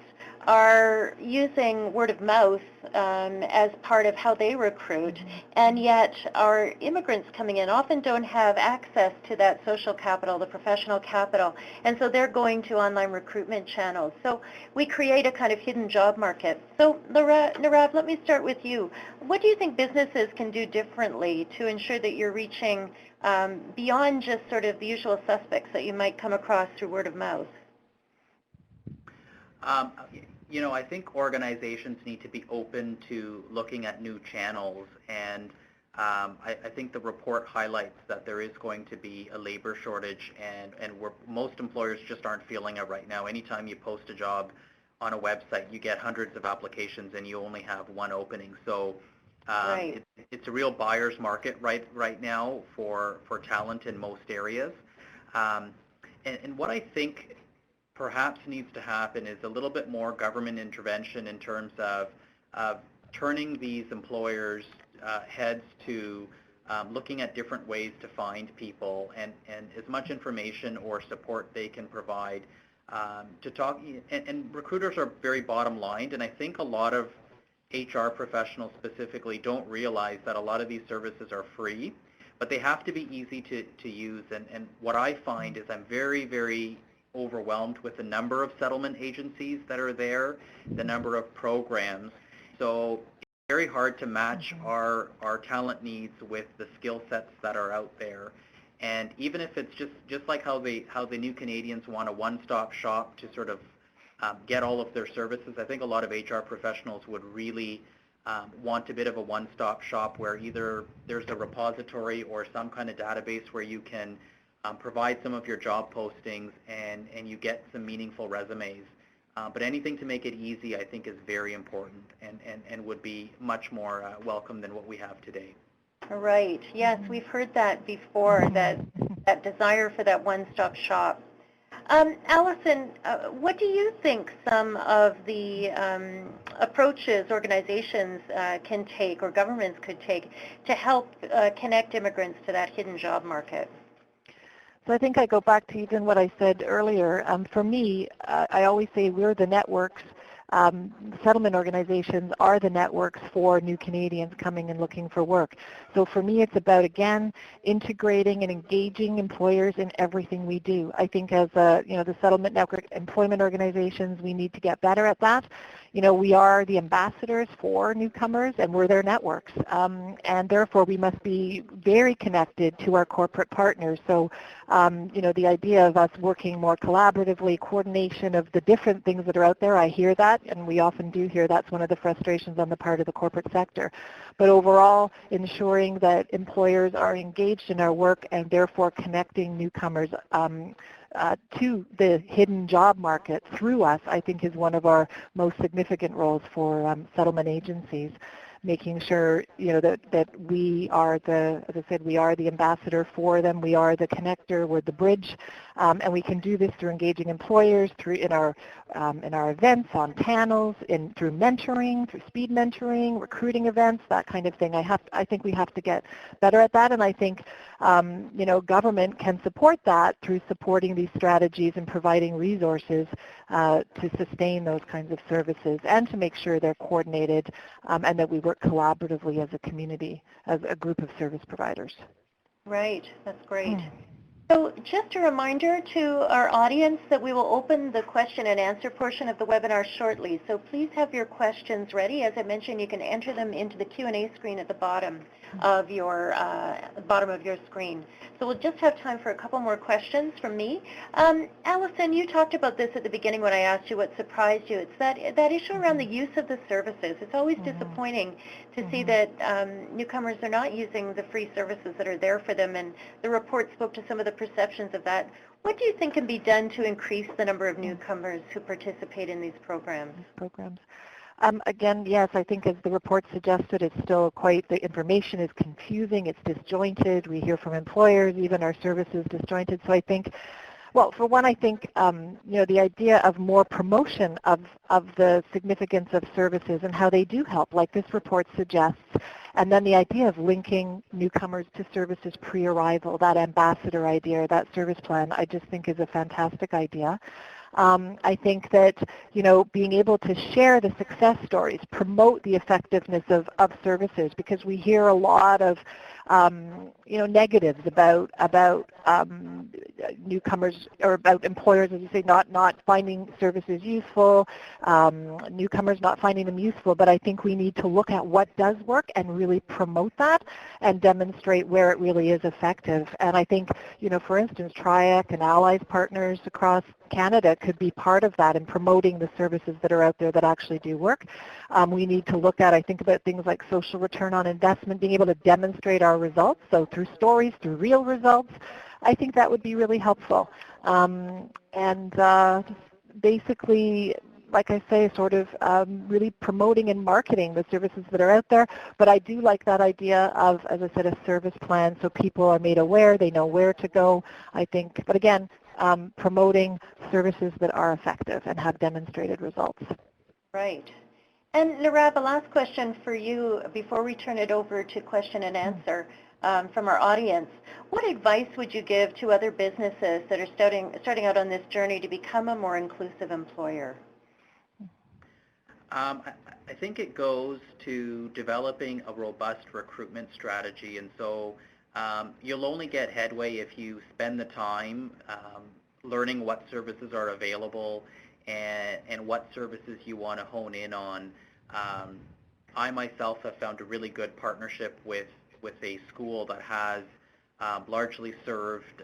are using word of mouth as part of how they recruit, and yet our immigrants coming in often don't have access to that social capital, the professional capital, and so they're going to online recruitment channels. So we create a kind of hidden job market. So Nirav, let me start with you. What do you think businesses can do differently to ensure that you're reaching beyond just sort of the usual suspects that you might come across through word of mouth? I think organizations need to be open to looking at new channels, and I think the report highlights that there is going to be a labor shortage, and most employers just aren't feeling it right now. Anytime you post a job on a website, you get hundreds of applications and you only have one opening. So it's a real buyer's market right now for talent in most areas. And what I think perhaps needs to happen is a little bit more government intervention in terms of turning these employers' heads to looking at different ways to find people, and as much information or support they can provide to talk. And recruiters are very bottom lined, and I think a lot of HR professionals specifically don't realize that a lot of these services are free, but they have to be easy to use. And what I find is I'm very, very overwhelmed with the number of settlement agencies that are there, the number of programs. So it's very hard to match our talent needs with the skill sets that are out there. And even if it's just like how the New Canadians want a one-stop shop to sort of get all of their services, I think a lot of HR professionals would really want a bit of a one-stop shop where either there's a repository or some kind of database where you can provide some of your job postings and you get some meaningful resumes. But anything to make it easy, I think, is very important and would be much more welcome than what we have today. Right. Yes, we've heard that before, that desire for that one-stop shop. Allison, what do you think some of the approaches organizations can take or governments could take to help connect immigrants to that hidden job market? So I think I go back to even what I said earlier. For me, I always say we're the networks. Settlement organizations are the networks for new Canadians coming and looking for work. So for me, it's about, again, integrating and engaging employers in everything we do. I think as the settlement network employment organizations, we need to get better at that. We are the ambassadors for newcomers, and we're their networks. And therefore, we must be very connected to our corporate partners. So, the idea of us working more collaboratively, coordination of the different things that are out there, I hear that, and we often do hear that's one of the frustrations on the part of the corporate sector. But overall, ensuring that employers are engaged in our work and therefore connecting newcomers to the hidden job market through us, I think, is one of our most significant roles for settlement agencies. Making sure, that we are as I said, we are the ambassador for them. We are the connector. We're the bridge, and we can do this through engaging employers, through in our events, on panels, through mentoring, through speed mentoring, recruiting events, that kind of thing. I think we have to get better at that, and I think government can support that through supporting these strategies and providing resources to sustain those kinds of services and to make sure they're coordinated and that we work collaboratively as a community, as a group of service providers. Right, that's great. So just a reminder to our audience that we will open the question and answer portion of the webinar shortly. So please have your questions ready. As I mentioned, you can enter them into the Q&A screen at the bottom of your screen. So we'll just have time for a couple more questions from me. Allison, you talked about this at the beginning when I asked you what surprised you. It's that issue around the use of the services. It's always disappointing to see that newcomers are not using the free services that are there for them, and the report spoke to some of the perceptions of that. What do you think can be done to increase the number of newcomers who participate in these programs? Again, yes, I think as the report suggested, it's still the information is confusing, it's disjointed. We hear from employers, even our services disjointed. So I think, well, for one, I think, the idea of more promotion of the significance of services and how they do help, like this report suggests, and then the idea of linking newcomers to services pre-arrival, that ambassador idea, that service plan, I just think is a fantastic idea. I think that, being able to share the success stories, promote the effectiveness of services, because we hear a lot of, negatives about newcomers or about employers, as you say, not finding services useful, newcomers not finding them useful. But I think we need to look at what does work and really promote that and demonstrate where it really is effective. And I think, for instance, TRIAC and Allies partners across Canada could be part of that in promoting the services that are out there that actually do work. We need to look at, I think, about things like social return on investment, being able to demonstrate our results, so through stories, through real results. I think that would be really helpful. And basically, like I say, sort of really promoting and marketing the services that are out there. But I do like that idea of, as I said, a service plan so people are made aware, they know where to go, I think. But again, promoting services that are effective and have demonstrated results. Right. And Nirav, a last question for you before we turn it over to question and answer from our audience. What advice would you give to other businesses that are starting out on this journey to become a more inclusive employer? I think it goes to developing a robust recruitment strategy, and so you'll only get headway if you spend the time learning what services are available and what services you want to hone in on. I myself have found a really good partnership with a school that has largely served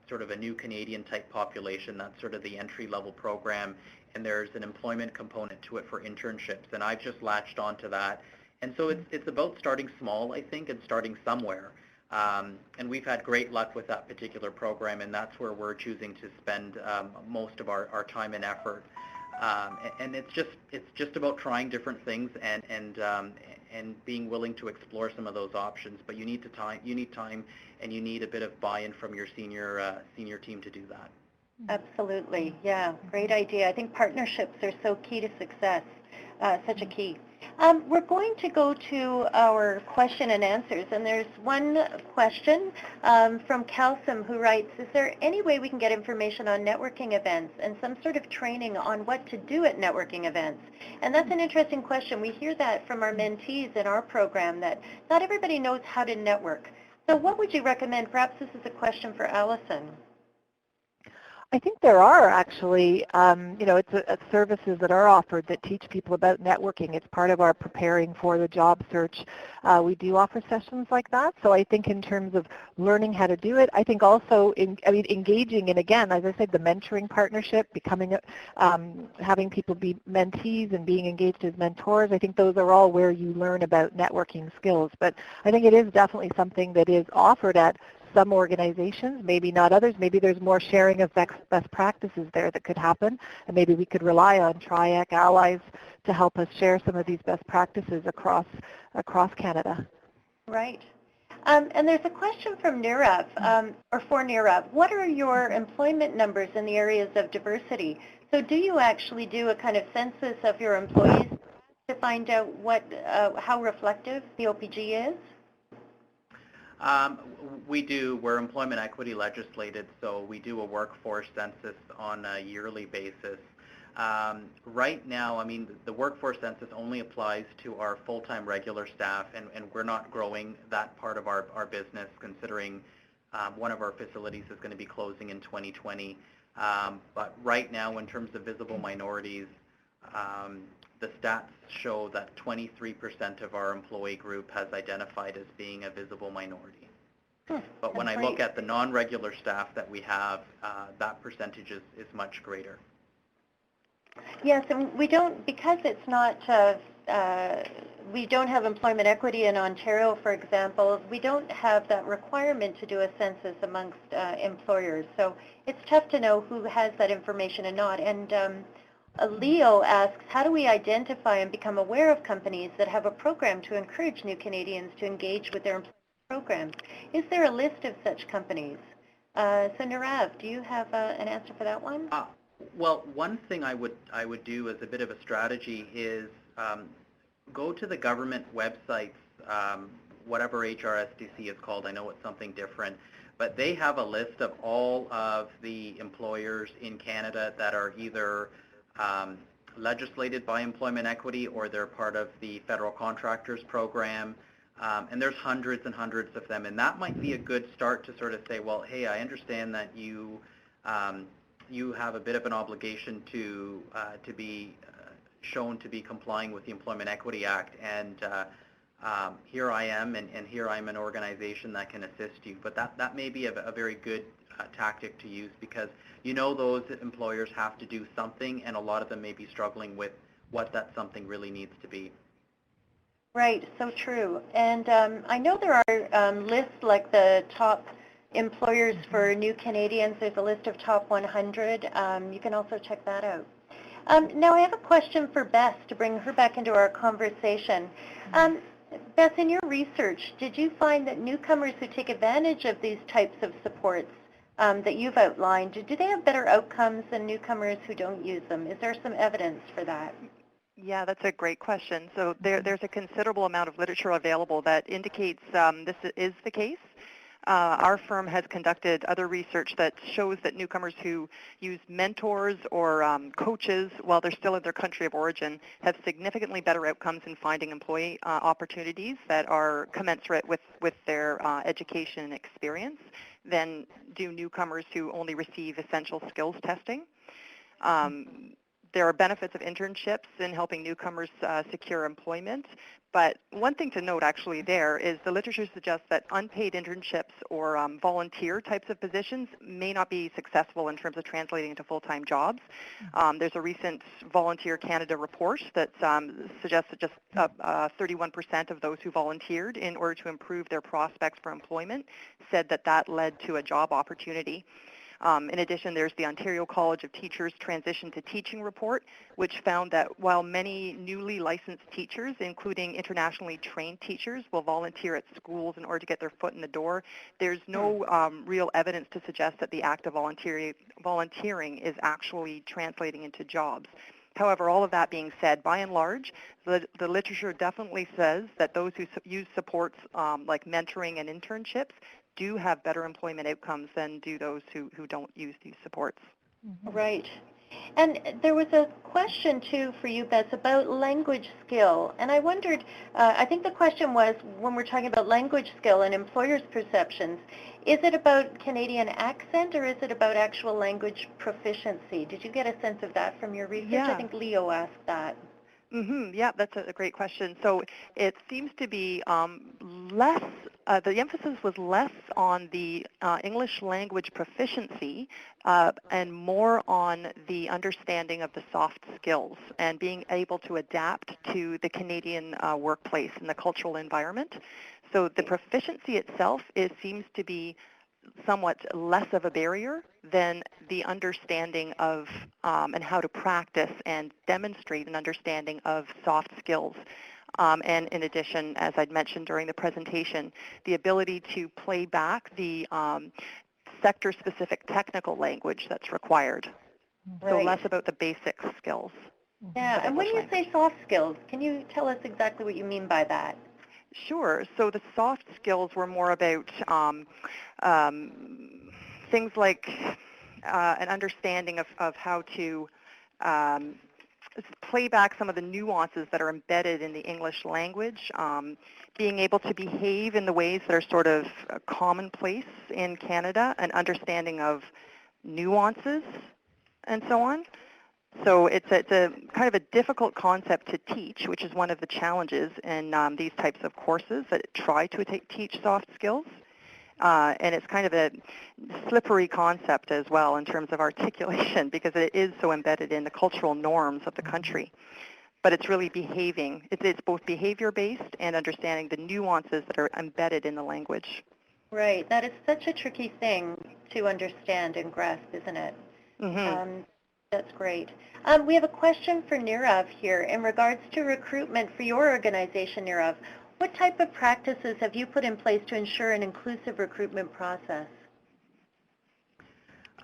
sort of a new Canadian type population. That's sort of the entry-level program, and there's an employment component to it for internships, and I've just latched onto that. And so it's about starting small, I think, and starting somewhere. And we've had great luck with that particular program, and that's where we're choosing to spend most of our time and effort. And it's just about trying different things and being willing to explore some of those options. But you need time, and you need a bit of buy-in from your senior team to do that. Absolutely, yeah, great idea. I think partnerships are so key to success, such a key. We're going to go to our question and answers, and there's one question from Kalsum who writes, is there any way we can get information on networking events and some sort of training on what to do at networking events? And that's an interesting question. We hear that from our mentees in our program, that not everybody knows how to network. So what would you recommend? Perhaps this is a question for Allison. I think there are actually, it's services that are offered that teach people about networking. It's part of our preparing for the job search. We do offer sessions like that. So I think in terms of learning how to do it, I think also engaging in, again, as I said, the mentoring partnership, becoming, having people be mentees and being engaged as mentors. I think those are all where you learn about networking skills. But I think it is definitely something that is offered at some organizations, maybe not others. Maybe there's more sharing of best practices there that could happen, and maybe we could rely on TRIAC allies to help us share some of these best practices across Canada. Right. And there's a question from Nirav, or for Nirav. What are your employment numbers in the areas of diversity? So do you actually do a kind of census of your employees to find out how reflective the OPG is? We do. We're employment equity legislated, so we do a workforce census on a yearly basis. Right now, the workforce census only applies to our full-time regular staff, and we're not growing that part of our business, considering one of our facilities is going to be closing in 2020. But right now, in terms of visible minorities, the stats show that 23% of our employee group has identified as being a visible minority. But when I look at the non-regular staff that we have, that percentage is much greater. Yes, and we don't, because it's not, we don't have employment equity in Ontario, for example, we don't have that requirement to do a census amongst employers. So it's tough to know who has that information and not. And Leo asks, how do we identify and become aware of companies that have a program to encourage new Canadians to engage with their employment programs? Is there a list of such companies? So Nirav, do you have an answer for that one? Well, one thing I would do as a bit of a strategy is go to the government websites, whatever HRSDC is called. I know it's something different, but they have a list of all of the employers in Canada that are either legislated by employment equity or they're part of the federal contractors program. And there's hundreds and hundreds of them, and that might be a good start to sort of say, well, hey, I understand that you have a bit of an obligation to be shown to be complying with the Employment Equity Act, and here I am, and here I'm an organization that can assist you. But that may be a very good tactic to use, because those employers have to do something, and a lot of them may be struggling with what that something really needs to be. Right, so true. And I know there are lists like the top employers for new Canadians. There's a list of top 100. You can also check that out. Now I have a question for Beth to bring her back into our conversation. Beth, in your research, did you find that newcomers who take advantage of these types of supports that you've outlined, do they have better outcomes than newcomers who don't use them? Is there some evidence for that? Yeah, that's a great question. So there's a considerable amount of literature available that indicates this is the case. Our firm has conducted other research that shows that newcomers who use mentors or coaches while they're still in their country of origin have significantly better outcomes in finding employee opportunities that are commensurate with their education and experience than do newcomers who only receive essential skills testing. There are benefits of internships in helping newcomers secure employment, but one thing to note actually there is the literature suggests that unpaid internships or volunteer types of positions may not be successful in terms of translating into full-time jobs. There's a recent Volunteer Canada report that suggests that just 31% of those who volunteered in order to improve their prospects for employment said that that led to a job opportunity. In addition, there's the Ontario College of Teachers Transition to Teaching report, which found that while many newly licensed teachers, including internationally trained teachers, will volunteer at schools in order to get their foot in the door, there's no real evidence to suggest that the act of volunteering is actually translating into jobs. However, all of that being said, by and large, the literature definitely says that those who use supports like mentoring and internships do have better employment outcomes than do those who don't use these supports. Right. And there was a question, too, for you, Beth, about language skill. And I wondered, I think the question was, when we're talking about language skill and employers' perceptions, is it about Canadian accent or is it about actual language proficiency? Did you get a sense of that from your research? Yeah. I think Leo asked that. Yeah, that's a great question. So it seems to be less, the emphasis was less on the English language proficiency and more on the understanding of the soft skills and being able to adapt to the Canadian workplace and the cultural environment. So the proficiency itself seems to be somewhat less of a barrier than the understanding of and how to practice and demonstrate an understanding of soft skills. And in addition, as I'd mentioned during the presentation, the ability to play back the sector-specific technical language that's required. Right. So less about the basic skills. Yeah, and when you say soft skills, can you tell us exactly what you mean by that? Sure. So the soft skills were more about things like an understanding of how to play back some of the nuances that are embedded in the English language, being able to behave in the ways that are sort of commonplace in Canada, an understanding of nuances, and so on. So it's a kind of a difficult concept to teach, which is one of the challenges in these types of courses that try to teach soft skills. And it's kind of a slippery concept as well in terms of articulation because it is so embedded in the cultural norms of the country. But it's really behaving. It's both behavior-based and understanding the nuances that are embedded in the language. Right. That is such a tricky thing to understand and grasp, isn't it? That's great. We have a question for Nirav here in regards to recruitment for your organization, Nirav. What type of practices have you put in place to ensure an inclusive recruitment process?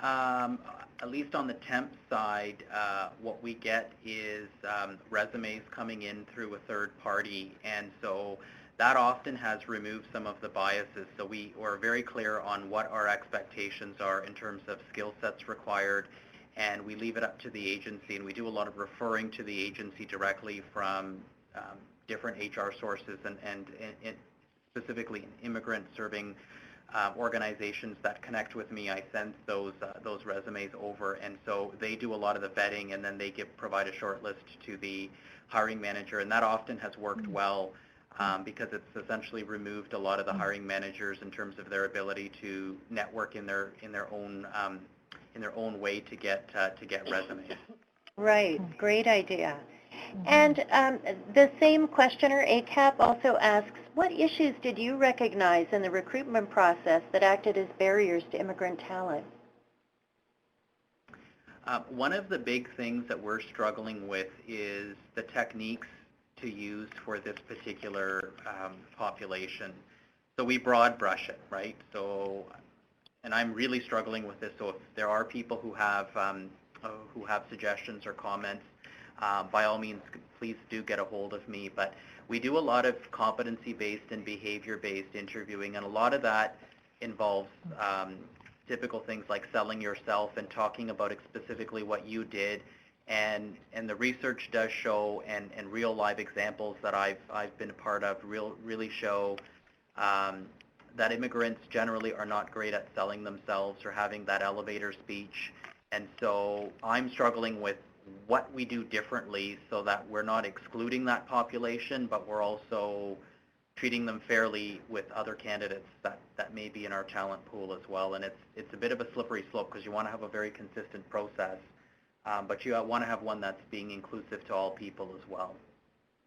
At least on the temp side, what we get is resumes coming in through a third party, and so that often has removed some of the biases. So we are very clear on what our expectations are in terms of skill sets required, and we leave it up to the agency, and we do a lot of referring to the agency directly from different HR sources and specifically immigrant serving organizations that connect with me. I send those resumes over, and so they do a lot of the vetting, and then they provide a short list to the hiring manager, and that often has worked well because it's essentially removed a lot of the hiring managers in terms of their ability to network in their own way to get resumes. Right, great idea. And the same questioner, ACAP, also asks, what issues did you recognize in the recruitment process that acted as barriers to immigrant talent? One of the big things that we're struggling with is the techniques to use for this particular population. So we broad brush it, right? So, and I'm really struggling with this. So if there are people who have suggestions or comments, by all means, please do get a hold of me. But we do a lot of competency-based and behavior-based interviewing, and a lot of that involves typical things like selling yourself and talking about specifically what you did. And the research does show, and real live examples that I've been a part of really show that immigrants generally are not great at selling themselves or having that elevator speech. And so I'm struggling with what we do differently so that we're not excluding that population, but we're also treating them fairly with other candidates that may be in our talent pool as well. And it's a bit of a slippery slope because you want to have a very consistent process, but you want to have one that's being inclusive to all people as well.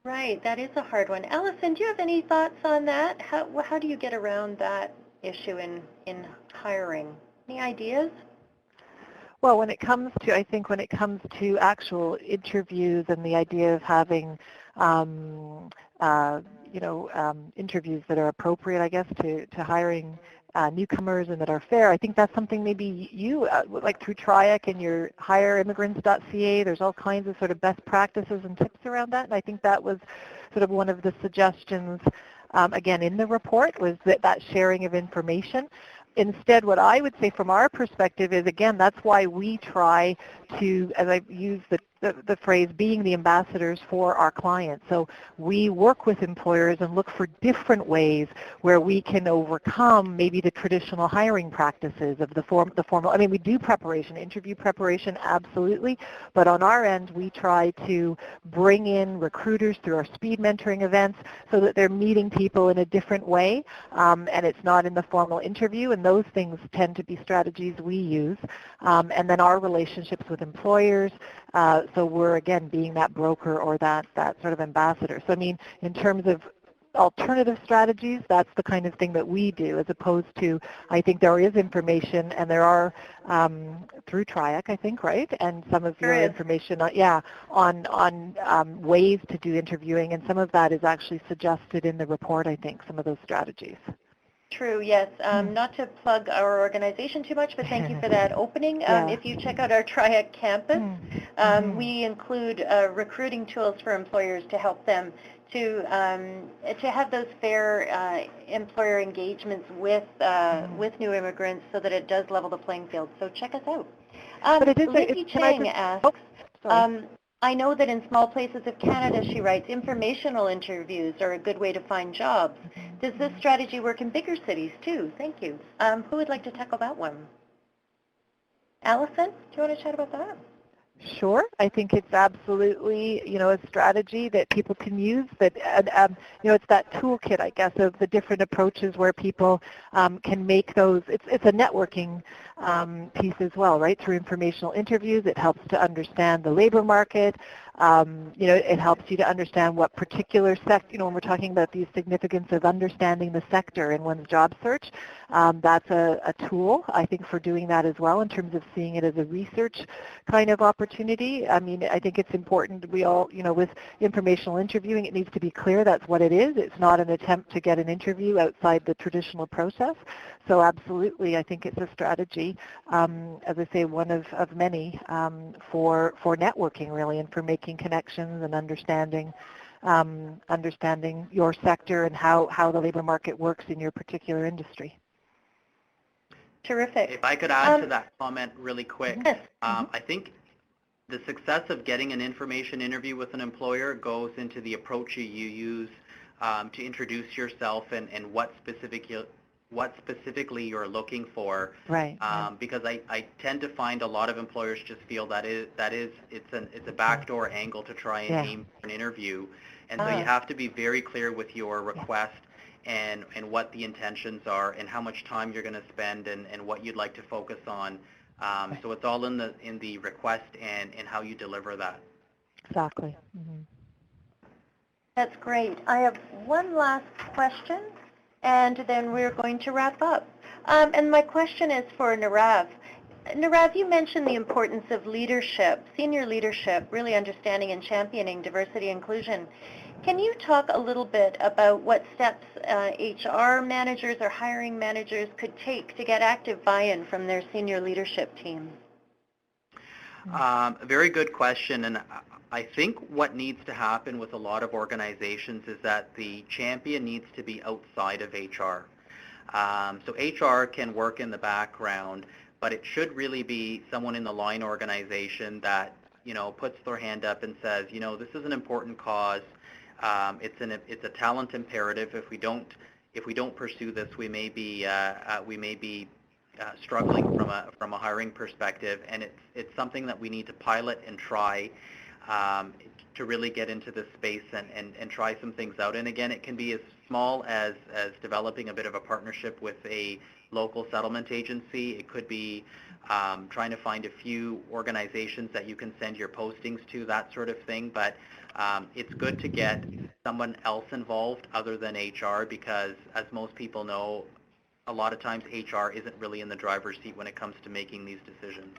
Right, that is a hard one. Allison, do you have any thoughts on that? How do you get around that issue in hiring? Any ideas? Well, when it comes to actual interviews and the idea of having, interviews that are appropriate, I guess, to hiring newcomers and that are fair, I think that's something maybe you, like through TRIAC and your hireimmigrants.ca, there's all kinds of sort of best practices and tips around that, and I think that was sort of one of the suggestions, again, in the report, was that sharing of information. Instead, what I would say from our perspective is, again, that's why we try to, as I've used the phrase, being the ambassadors for our clients. So we work with employers and look for different ways where we can overcome maybe the traditional hiring practices of the formal. I mean, we do preparation, interview preparation, absolutely, but on our end, we try to bring in recruiters through our speed mentoring events so that they're meeting people in a different way, and it's not in the formal interview, and those things tend to be strategies we use. And then our relationships with employers, so we're, again, being that broker or that sort of ambassador. So, I mean, in terms of alternative strategies, that's the kind of thing that we do, as opposed to, I think there is information, and there are, through TRIAC, I think, right? And some of your information, on ways to do interviewing, and some of that is actually suggested in the report, I think, some of those strategies. True, yes. Not to plug our organization too much, but thank you for that opening. If you check out our TRIAC campus, we include recruiting tools for employers to help them to have those fair employer engagements with new immigrants so that it does level the playing field. So check us out. Lindsay Chang asks, I know that in small places of Canada, she writes, informational interviews are a good way to find jobs. Does this strategy work in bigger cities too? Thank you. Who would like to tackle that one? Allison, do you want to chat about that? Sure. I think it's absolutely, a strategy that people can use. That, it's that toolkit, I guess, of the different approaches where people can make those. It's a networking piece as well, right? Through informational interviews, it helps to understand the labor market. It helps you to understand what particular sector, when we're talking about the significance of understanding the sector in one's job search, that's a tool, I think, for doing that as well in terms of seeing it as a research kind of opportunity. I mean, I think it's important we all, with informational interviewing, it needs to be clear that's what it is. It's not an attempt to get an interview outside the traditional process. So absolutely, I think it's a strategy, as I say, one of many for networking, really, and for making connections and understanding your sector and how the labor market works in your particular industry. Terrific. If I could add to that comment really quick, yes. I think the success of getting an information interview with an employer goes into the approach you use to introduce yourself and what specifically you're looking for. Right. Because I tend to find a lot of employers just feel it's a backdoor angle to try and aim for an interview, and so you have to be very clear with your request and what the intentions are and how much time you're going to spend and what you'd like to focus on. So it's all in the request and how you deliver that. Exactly. Mm-hmm. That's great. I have one last question, and then we're going to wrap up. And my question is for Nirav. Narav, you mentioned the importance of leadership, senior leadership, really understanding and championing diversity inclusion. Can you talk a little bit about what steps HR managers or hiring managers could take to get active buy-in from their senior leadership team? Very good question, and I think what needs to happen with a lot of organizations is that the champion needs to be outside of HR. So HR can work in the background, but it should really be someone in the line organization that, you know, puts their hand up and says, you know, this is an important cause. It's a talent imperative. If we don't pursue this, we may be struggling from a hiring perspective, and it's something that we need to pilot and try to really get into this space and try some things out. And again, it can be as small as developing a bit of a partnership with a local settlement agency. It could be trying to find a few organizations that you can send your postings to, that sort of thing. But it's good to get someone else involved other than HR, because as most people know, a lot of times HR isn't really in the driver's seat when it comes to making these decisions.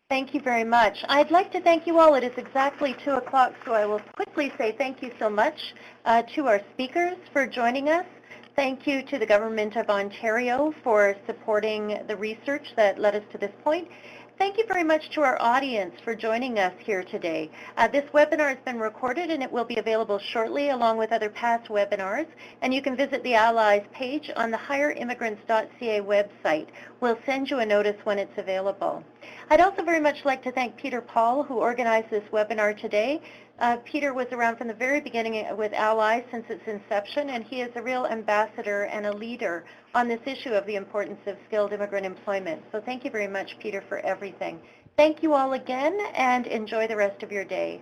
Thank you very much. I'd like to thank you all. It is exactly 2 o'clock, so I will quickly say thank you so much to our speakers for joining us. Thank you to the Government of Ontario for supporting the research that led us to this point. Thank you very much to our audience for joining us here today. This webinar has been recorded and it will be available shortly along with other past webinars, and you can visit the Allies page on the hireimmigrants.ca website. We'll send you a notice when it's available. I'd also very much like to thank Peter Paul, who organized this webinar today. Peter was around from the very beginning with Allies since its inception, and he is a real ambassador and a leader on this issue of the importance of skilled immigrant employment. So thank you very much, Peter, for everything. Thank you all again, and enjoy the rest of your day.